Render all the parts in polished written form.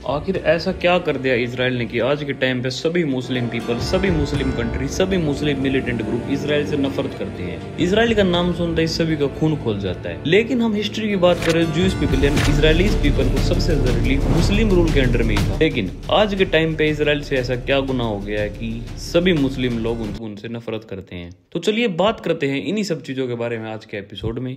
आखिर ऐसा क्या कर दिया इजराइल ने कि आज के टाइम पे सभी मुस्लिम पीपल, सभी मुस्लिम कंट्री, सभी मुस्लिम मिलिटेंट ग्रुप इजराइल से नफरत करते हैं। इजराइल का नाम सुनते ही सभी का खून खोल जाता है। लेकिन हम हिस्ट्री की बात करें, ज्यूइश पीपल यानी इजरायलीज पीपल को सबसे जरूरी मुस्लिम रूल के अंडर में ही था। लेकिन आज के टाइम पे इजराइल से ऐसा क्या गुनाह हो गया है कि सभी मुस्लिम लोग उनसे नफरत करते हैं। तो चलिए बात करते हैं इन्हीं सब चीजों के बारे में आज के एपिसोड में,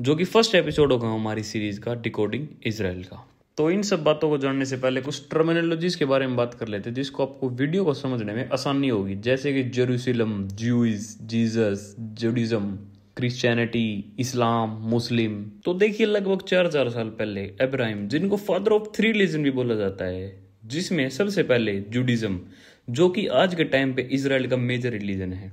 जो कि फर्स्ट एपिसोड होगा हमारी सीरीज का डिकोडिंग इजराइल का। तो इन सब बातों को जानने से पहले कुछ टर्मिनोलॉजीज के बारे में बात कर लेते हैं जिसको आपको वीडियो को समझने में आसानी होगी, जैसे कि जेरूशलम, ज्यूइस, जीसस, जुडिज्म, क्रिश्चियनिटी, इस्लाम, मुस्लिम। तो देखिए लगभग 4000 साल पहले अब्राहम, जिनको फादर ऑफ 3 रिलीजन भी बोला जाता है, जिसमें सबसे पहले जुडिज्म जो कि आज के टाइम पे इजराइल का मेजर रिलीजन है,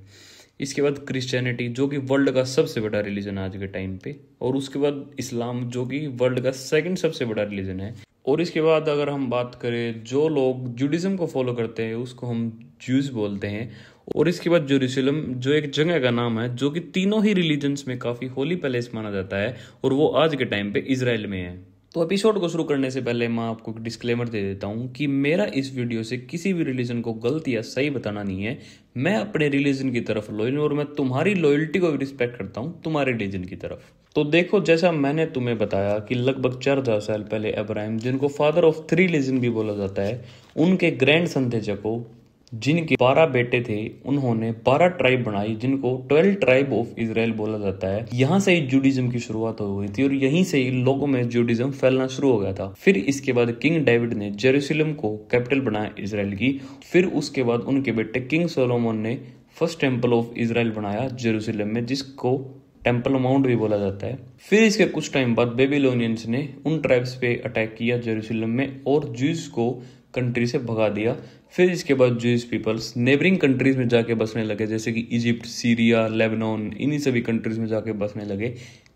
इसके बाद क्रिश्चियनिटी जो कि वर्ल्ड का सबसे बड़ा रिलीजन है आज के टाइम पे, और उसके बाद इस्लाम जो कि वर्ल्ड का सेकंड सबसे बड़ा रिलीजन है। और इसके बाद अगर हम बात करें, जो लोग जुडिज्म को फॉलो करते हैं उसको हम ज्यूज बोलते हैं। और इसके बाद जेरूशलम जो एक जगह का नाम है जो कि तीनों ही रिलीजन्स में काफी होली पैलेस माना जाता है, और वो आज के टाइम पे इजराइल में है। तो एपिसोड को शुरू करने से पहले मैं आपको एक डिस्क्लेमर दे देता हूं कि मेरा इस वीडियो से किसी भी रिलीजन को गलत या सही बताना नहीं है। मैं अपने रिलीजन की तरफ लॉयल हूं और मैं तुम्हारी लॉयल्टी को भी रिस्पेक्ट करता हूं तुम्हारे रिलीजन की तरफ। तो देखो, जैसा मैंने तुम्हें बताया कि लगभग 4000 साल पहले अब्राहम, जिनको फादर ऑफ 3 रिलीजन भी बोला जाता है, उनके ग्रैंड सन थे जैकोब, जिनके 12 बेटे थे। उन्होंने 12 ट्राइब बनाई जिनको 12 ट्राइब ऑफ इजराइल बोला जाता है। यहाँ से ही जुडिज्म की शुरुआत हो गई थी और यहीं से ही लोगों में जुडिज्म फैलना शुरू हो गया था। फिर इसके बाद किंग डेविड ने जेरूशलम को कैपिटल बनाया इजराइल की। फिर उसके बाद उनके बेटे किंग सोलोमन ने फर्स्ट टेम्पल ऑफ इजराइल बनाया जेरूशलम में, जिसको टेम्पल माउंट भी बोला जाता है। फिर इसके कुछ टाइम बाद बेबीलोनियंस ने उन ट्राइब्स पे अटैक किया जेरूशलम में और ज्यूज को कंट्री से भगा दिया। फिर इसके बाद ज्यूइश पीपल्स नेबरिंग कंट्रीज में जाके बसने लगे, जैसे कि इजिप्ट, सीरिया, लेबनान, इन्हीं सभी कंट्रीज में जाके बसने लगे।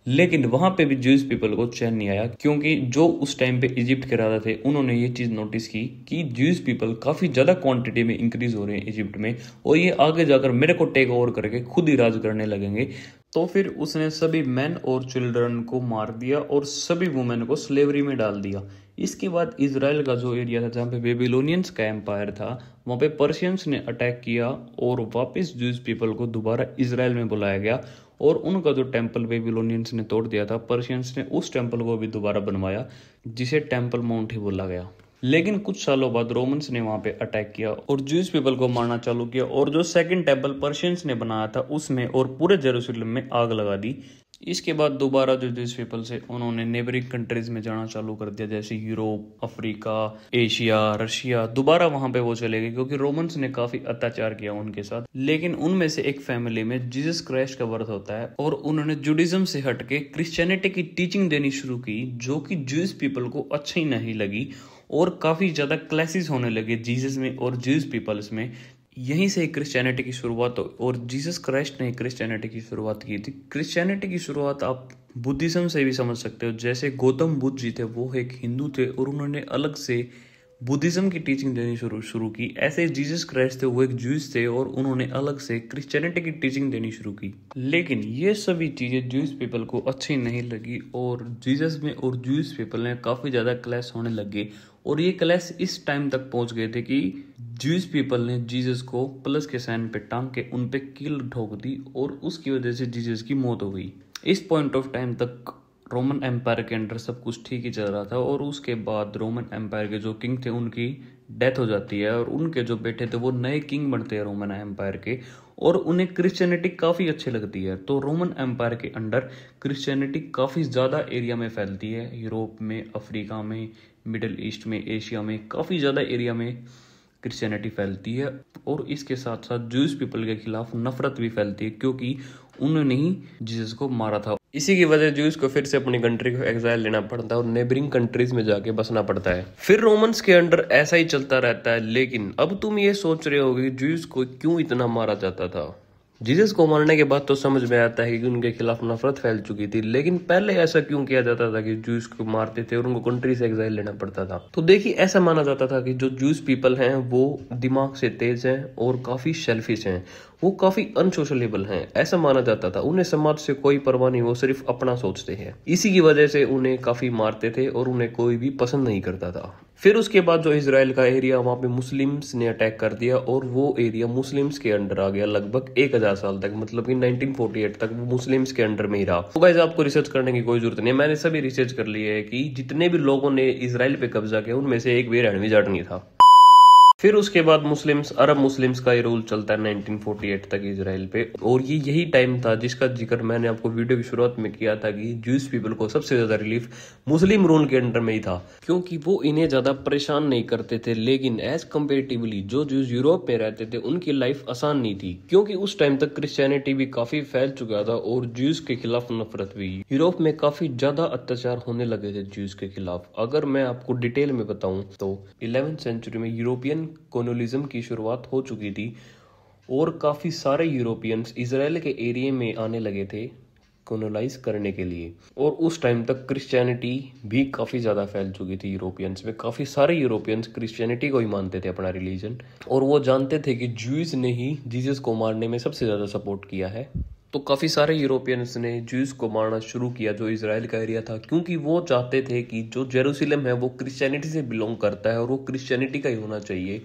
लेकिन वहां पे भी ज्यूइश पीपल को चैन नहीं आया, क्योंकि जो उस टाइम पे इजिप्ट के राजा थे उन्होंने ये चीज नोटिस की कि ज्यूइश पीपल काफी ज्यादा क्वांटिटी में इंक्रीज हो रहे हैं इजिप्ट में, और ये आगे जाकर मेरे को टेक ओवर करके खुद ही राज करने लगेंगे। तो फिर उसने सभी मैन और चिल्ड्रन को मार दिया और सभी वुमेन को स्लेवरी में डाल दिया। इसके बाद इजराइल का जो एरिया था जहाँ पे बेबीलोनियंस का एम्पायर था, वहाँ पे पर्शियंस ने अटैक किया और वापस ज्यूज पीपल को दोबारा इजराइल में बुलाया गया। और उनका जो टेम्पल बेबीलोनियंस ने तोड़ दिया था, पर्शियंस ने उस टेम्पल को भी दोबारा बनवाया, जिसे टेम्पल माउंट ही बोला गया। लेकिन कुछ सालों बाद रोमन्स ने वहां पे अटैक किया और ज्यूज पीपल को मारना चालू किया, और जो सेकंड टेम्पल पर्शियंस ने बनाया था उसमें और पूरे जेरूशलम में आग लगा दी। इसके बाद दोबारा जो ज्यूज पीपल से उन्होंने नेबरिंग कंट्रीज में जाना चालू कर दिया, जैसे यूरोप, अफ्रीका, एशिया, रशिया। दोबारा वहां पे वो चले गए क्योंकि रोमन्स ने काफी अत्याचार किया उनके साथ। लेकिन उनमें से एक फैमिली में जीसस क्राइस्ट का बर्थ होता है और उन्होंने जुडिज्म से हटके क्रिश्चियनिटी की टीचिंग देनी शुरू की, जो कि ज्यूज पीपल को अच्छी नहीं लगी और काफी ज्यादा क्लैशेस होने लगे जीसस में और ज्यूज पीपल्स में। यहीं से क्रिश्चियनिटी की शुरुआत हो, और जीसस क्राइस्ट ने क्रिश्चियनिटी की शुरुआत की थी। क्रिश्चियनिटी की शुरुआत आप बुद्धिज्म से भी समझ सकते हो, जैसे गौतम बुद्ध जी थे, वो एक हिंदू थे और उन्होंने अलग से बुद्धिज्म की टीचिंग देनी शुरू की। ऐसे जीसस क्राइस्ट थे, वो एक ज्यूज थे और उन्होंने अलग से क्रिश्चियनिटी की टीचिंग देनी शुरू की। लेकिन ये सभी चीजें ज्यूज पीपल को अच्छी नहीं लगी और जीसस में और ज्यूज पीपल में काफी ज्यादा क्लैश होने लगे। और ये क्लैश इस टाइम तक पहुंच गए थे कि ज्यूज पीपल ने जीसस को प्लस के साइन पे टांग के उन पे कील ठोक दी और उसकी वजह से जीसस की मौत हो गई। इस पॉइंट ऑफ टाइम तक रोमन एम्पायर के अंडर सब कुछ ठीक ही चल रहा था, और उसके बाद रोमन एम्पायर के जो किंग थे उनकी डेथ हो जाती है और उनके जो बेटे थे वो नए किंग बनते हैं रोमन एम्पायर के, और उन्हें क्रिश्चियनिटी काफ़ी अच्छी लगती है। तो रोमन एम्पायर के अंडर क्रिश्चियनिटी काफ़ी ज़्यादा एरिया में फैलती है, यूरोप में, अफ्रीका में, मिडिल ईस्ट में, एशिया में, काफ़ी ज़्यादा एरिया में क्रिश्चियनिटी फैलती है। और इसके साथ साथ ज्यूज पीपल के खिलाफ नफरत भी फैलती है, क्योंकि उन्होंने ही जीसस को मारा था। इसी की वजह ज्यूज को फिर से अपनी कंट्री को एग्जाइल लेना पड़ता है और नेबरिंग कंट्रीज में जाके बसना पड़ता है। फिर रोमन्स के अंडर ऐसा ही चलता रहता है। लेकिन अब तुम ये सोच रहे होगे ज्यूज को क्यों इतना मारा जाता था। जीसस को मारने के बाद तो समझ में आता है कि उनके खिलाफ नफरत फैल चुकी थी, लेकिन पहले ऐसा क्यों किया जाता था कि ज्यूस को मारते थे और उनको कंट्री से एग्जाइल लेना पड़ता था। तो देखिए, ऐसा माना जाता था कि जो ज्यूस पीपल हैं वो दिमाग से तेज हैं और काफी सेल्फिश हैं, वो काफी अनसोशलेबल हैं, ऐसा माना जाता था। उन्हें समाज से कोई परवाह नहीं, वो सिर्फ अपना सोचते हैं। इसी की वजह से उन्हें काफी मारते थे और उन्हें कोई भी पसंद नहीं करता था। फिर उसके बाद जो इजराइल का एरिया वहाँ पे मुस्लिम्स ने अटैक कर दिया और वो एरिया मुस्लिम्स के अंडर आ गया लगभग 1000 साल तक, मतलब कि 1948 तक वो मुस्लिम्स के अंडर में ही रहा। तो गाइस आपको रिसर्च करने की कोई जरूरत नहीं है, मैंने सभी रिसर्च कर ली है कि जितने भी लोगों ने इजराइल पे कब्जा किया उनमें से एक भी रणवीजाट नहीं था। फिर उसके बाद मुस्लिम्स, अरब मुस्लिम्स का ये रूल चलता है 1948 तक इजराइल पे, और ये यही टाइम था जिसका जिक्र मैंने आपको वीडियो की शुरुआत में किया था कि ज्यूज पीपल को सबसे ज्यादा रिलीफ मुस्लिम रूल के अंडर में ही था, क्योंकि वो इन्हें ज्यादा परेशान नहीं करते थे। लेकिन एज कंपेरेटिवली जो ज्यूज यूरोप में रहते थे उनकी लाइफ आसान नहीं थी, क्योंकि उस टाइम तक क्रिश्चियनिटी भी काफी फैल चुका था और ज्यूज के खिलाफ नफरत भी। यूरोप में काफी ज्यादा अत्याचार होने लगे थे ज्यूज के खिलाफ। अगर मैं आपको डिटेल में बताऊं तो 11वीं सेंचुरी में यूरोपियन कॉलोनिज्म की शुरुआत हो चुकी थी और काफी सारे यूरोपियंस इजराइल के एरिया में आने लगे थे कॉलोनाइज करने के लिए, और उस टाइम तक क्रिश्चियनिटी भी काफी ज्यादा फैल चुकी थी यूरोपियंस में। काफी सारे यूरोपियंस क्रिश्चियनिटी को ही मानते थे अपना रिलीजन, और वो जानते थे कि ज्यूज ने ही जीसस को मारने में सबसे ज्यादा सपोर्ट किया है। तो काफी सारे यूरोपियंस ने ज्यूज को मारना शुरू किया जो इजराइल का एरिया था, क्योंकि वो चाहते थे कि जो जेरूसलम है वो क्रिश्चियनिटी से बिलोंग करता है और वो क्रिश्चियनिटी का ही होना चाहिए,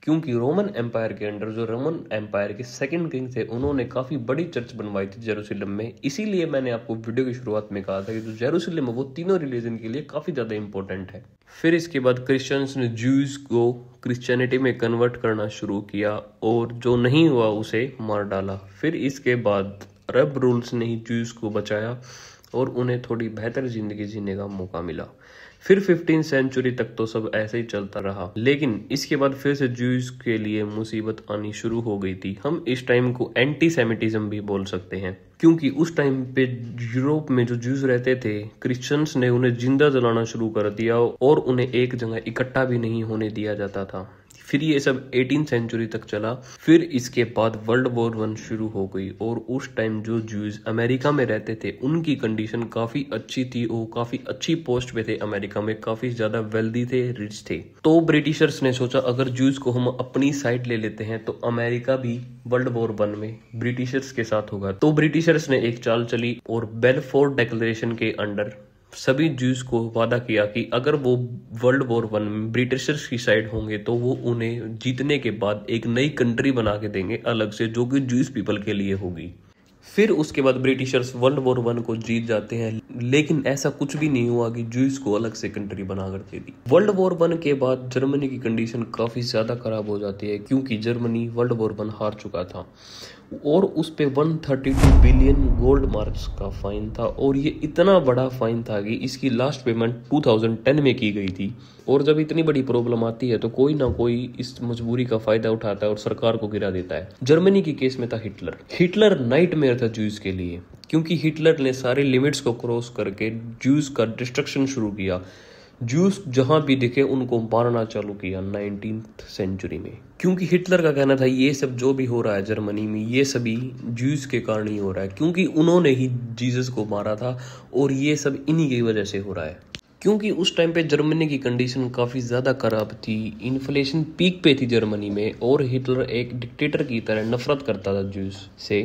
क्योंकि रोमन एम्पायर के अंडर जो रोमन एम्पायर के सेकंड किंग थे उन्होंने काफी बड़ी चर्च बनवाई थी जेरूसलम में। इसीलिए मैंने आपको वीडियो की शुरुआत में कहा था कि जो जेरूसलम है वो तीनों रिलीजन के लिए काफी ज्यादा इंपॉर्टेंट है। फिर इसके बाद क्रिश्चियंस ने ज्यूज को क्रिश्चियनिटी में कन्वर्ट करना शुरू किया और जो नहीं हुआ उसे मार डाला। फिर इसके बाद अरब रूल्स ने ही ज्यूज को बचाया और उन्हें थोड़ी बेहतर जिंदगी जीने का मौका मिला। फिर 15वीं सेंचुरी तक तो सब ऐसे ही चलता रहा, लेकिन इसके बाद फिर से ज्यूज के लिए मुसीबत आनी शुरू हो गई थी। हम इस टाइम को एंटी सेमिटिज्म भी बोल सकते हैं, क्योंकि उस टाइम पे यूरोप में जो ज्यूज रहते थे क्रिश्चियंस ने उन्हें जिंदा जलाना शुरू कर दिया और उन्हें एक जगह इकट्ठा भी नहीं होने दिया जाता था। फिर ये सब 18वीं सेंचुरी तक चला। फिर इसके बाद वर्ल्ड वॉर 1 शुरू हो गई और उस टाइम जो ज्यूज अमेरिका में रहते थे उनकी कंडीशन काफी अच्छी थी, वो काफी अच्छी पोस्ट पे थे, अमेरिका में काफी ज्यादा वेल्दी थे, रिच थे। तो ब्रिटिशर्स ने सोचा अगर ज्यूज को हम अपनी साइड ले लेते हैं तो अमेरिका भी वर्ल्ड वॉर 1 में ब्रिटिशर्स के साथ होगा। तो ब्रिटिशर्स ने एक चाल चली और बेलफोर डिक्लेरेशन के अंडर सभी ज्यूज को वादा किया कि अगर वो वर्ल्ड वॉर 1 में ब्रिटिशर्स की साइड होंगे तो वो उन्हें जीतने के बाद एक नई कंट्री बना के देंगे अलग से, जो कि ज्यूज पीपल के लिए होगी। फिर उसके बाद ब्रिटिशर्स वर्ल्ड वॉर 1 को जीत जाते हैं, लेकिन ऐसा कुछ भी नहीं हुआ कि ज्यूज को अलग से कंट्री बना कर दे दी। वर्ल्ड वॉर 1 के बाद जर्मनी की कंडीशन काफी ज्यादा खराब हो जाती है, क्योंकि जर्मनी वर्ल्ड वॉर 1 हार चुका था और उस पे 132 बिलियन गोल्ड मार्क्स का फाइन था, और ये इतना बड़ा फाइन था कि इसकी लास्ट पेमेंट 2010 में की गई थी। और जब इतनी बड़ी प्रॉब्लम आती है तो कोई ना कोई इस मजबूरी का फायदा उठाता है और सरकार को गिरा देता है। जर्मनी की केस में था हिटलर। हिटलर नाइटमेयर था ज्यूज के लिए, क्योंकि हिटलर ने सारे लिमिट्स को क्रॉस करके ज्यूज का डिस्ट्रक्शन शुरू किया। ज्यूज जहां भी दिखे उनको मारना चालू किया 19th सेंचुरी में, क्योंकि हिटलर का कहना था ये सब जो भी हो रहा है जर्मनी में ये सभी ज्यूज के कारण ही हो रहा है, क्योंकि उन्होंने ही जीसस को मारा था और ये सब इन्हीं की वजह से हो रहा है। क्योंकि उस टाइम पे जर्मनी की कंडीशन काफी ज्यादा खराब थी, इन्फ्लेशन पीक पे थी जर्मनी में, और हिटलर एक डिक्टेटर की तरह नफरत करता था ज्यूज से।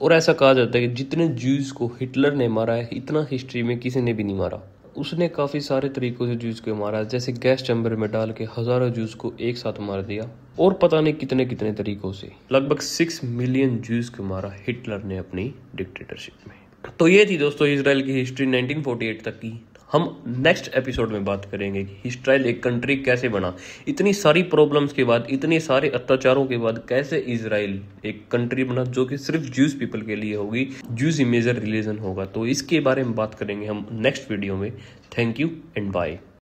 और ऐसा कहा जाता है कि जितने ज्यूज को हिटलर ने मारा है इतना हिस्ट्री में किसी ने भी नहीं मारा। उसने काफी सारे तरीकों से ज्यूज को मारा, जैसे गैस चैम्बर में डाल के हजारों ज्यूज को एक साथ मार दिया, और पता नहीं कितने कितने तरीकों से लगभग 6 मिलियन ज्यूज को मारा हिटलर ने अपनी डिक्टेटरशिप में। तो ये थी दोस्तों इजराइल की हिस्ट्री 1948 तक की। हम नेक्स्ट एपिसोड में बात करेंगे कि इजराइल एक कंट्री कैसे बना। इतनी सारी प्रॉब्लम्स के बाद, इतने सारे अत्याचारों के बाद कैसे इजराइल एक कंट्री बना जो कि सिर्फ ज्यूज पीपल के लिए होगी, ज्यूज ही मेजर रिलीजन होगा। तो इसके बारे में बात करेंगे हम नेक्स्ट वीडियो में। Thank you and bye.